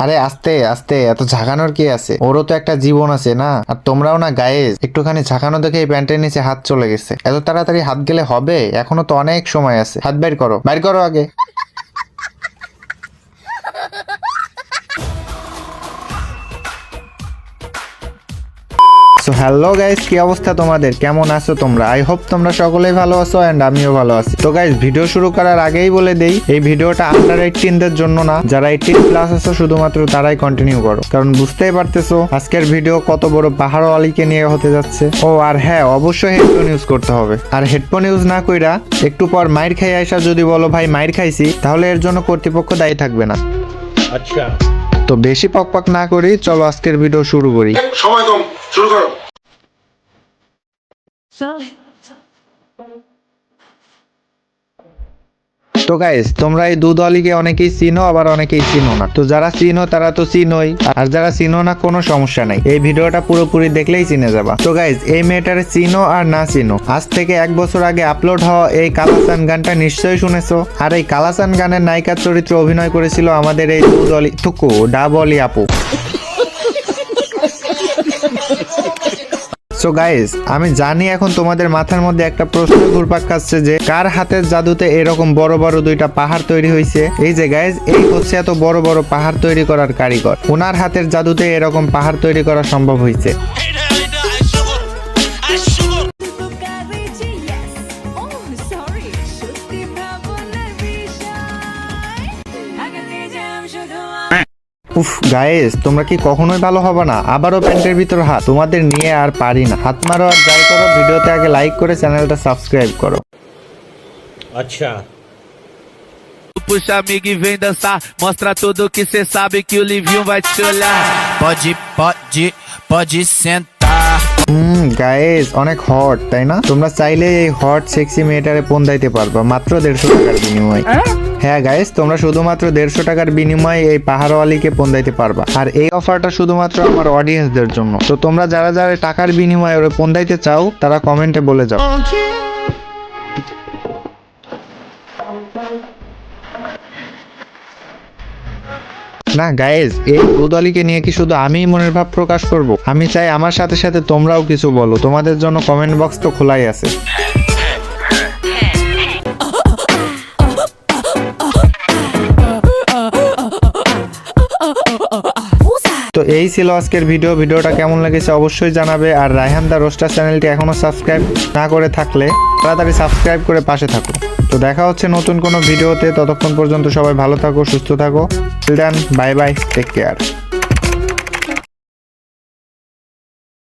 আরে আস্তে আস্তে, এত ঝাঁকানোর কি আছে? ওরও তো একটা জীবন আছে না? আর তোমরাও না গায়েস, একটুখানি ঝাঁকানো দেখে এই প্যান্টের নিচে হাত চলে গেছে। এত তাড়াতাড়ি হাত গেলে হবে? এখনো তো অনেক সময় আছে। হাত বের করো, বের করো আগে। সো হ্যালো গাইস, কি অবস্থা তোমাদের? কেমন আছো তোমরা? আই হোপ তোমরা সকলেই ভালো আছো এন্ড আমিও ভালো আছি। তো গাইস, ভিডিও শুরু করার আগেই বলে দেই, এই ভিডিওটা আন্ডার 18 দের জন্য না। যারা 18 প্লাস আছো শুধুমাত্র তারাই কন্টিনিউ করো, কারণ বুঝতেই পারতেছো আজকের ভিডিও কত বড় পাহাড় আলীকে নিয়ে হতে যাচ্ছে। ও আর হ্যাঁ, অবশ্যই হেডফোন ইউজ করতে হবে। আর হেডফোন ইউজ না কইরা একটু পর মাইর খাই আইসা যদি বলো ভাই মাইর খাইছি, তাহলে এর জন্য কর্তৃপক্ষ দায়ী থাকবে না। আচ্ছা, তো বেশি পকপক না করি, চলো আজকের ভিডিও শুরু করি। সময় কম, শুরু করো। তো গাইস, তোমরা এই দুধ আলীকে অনেকেই চিনো, আবার অনেকেই চিনো না। তো যারা চিনো তারা তো চিনোই, আর যারা চিনো না কোনো সমস্যা নাই, এই ভিডিওটা পুরোপুরি দেখলেই চিনে যাবা। তো গাইস, এই মেয়েটারে চিনো আর না চিনো, আজ থেকে 1 বছর আগে আপলোড হওয়া এই কালাচান গানটা নিশ্চয়ই শুনেছো। আর এই কালাচান গানের নায়িকার চরিত্রে অভিনয় করেছিল আমাদের এই দুধ আলী থুকু ডাব আলী আপু। সো গাইস, আমি জানি এখন তোমাদের মাথার মধ্যে একটা প্রশ্ন ঘুরপাক খাচ্ছে যে কার হাতের জাদুতে এরকম বড় বড় দুইটা পাহাড় তৈরি হয়েছে। এই যে গাইস, এই হচ্ছে এত বড় বড় পাহাড় তৈরি করার কারিগর। ওনার হাতের জাদুতে এরকম পাহাড় তৈরি করা সম্ভব হয়েছে। উফ গাইস, তোমরা কি কখনোই ভালো হবে না? আবারও প্যান্টের ভিতর হাত, তোমাদের নিয়ে আর পারি না। হাত মারো আর যাই করো, ভিডিওতে আগে লাইক করে চ্যানেলটা সাবস্ক্রাইব করো। আচ্ছা, Puxa amigo e vem dançar, mostra tudo que cê sabe que o Livinho vai te olhar. Pode sentar. Guys, অনেক হট তাই না? তোমরা চাইলে এই হট সেক্সি মেয়েটারে ফোন দিতে পারবা মাত্র 150 টাকার বিনিময়ে। হ্যাঁ গাইস, তোমরা শুধুমাত্র 150 টাকার বিনিময়ে এই পাহাড়ওয়ালিকে ফোন দিতে পারবা। আর এই অফারটা শুধুমাত্র আমার অডিয়েন্সদের জন্য। তো তোমরা যারা যারা টাকার বিনিময়ে ওরে ফোন দিতে চাও, তারা কমেন্টে বলে যাও। না গাইজ, এই দুধ আলীকে নিয়ে কি শুধু আমিই মনের ভাব প্রকাশ করব? আমি চাই আমার সাথে সাথে তোমরাও কিছু বলো। তোমাদের জন্য কমেন্ট বক্স তো খোলাই আছে। তো এই ছিল আজকের ভিডিওটা কেমন লেগেছে অবশ্যই জানাবে। আর রায়হান দা রোস্টার চ্যানেলটি এখনো সাবস্ক্রাইব না করে থাকলে তাড়াতাড়ি সাবস্ক্রাইব করে পাশে থাকো। তো দেখা হচ্ছে নতুন কোনো ভিডিওতে, ততক্ষণ পর্যন্ত সবাই ভালো থাকো, সুস্থ থাকো। Till then, bye bye, take care.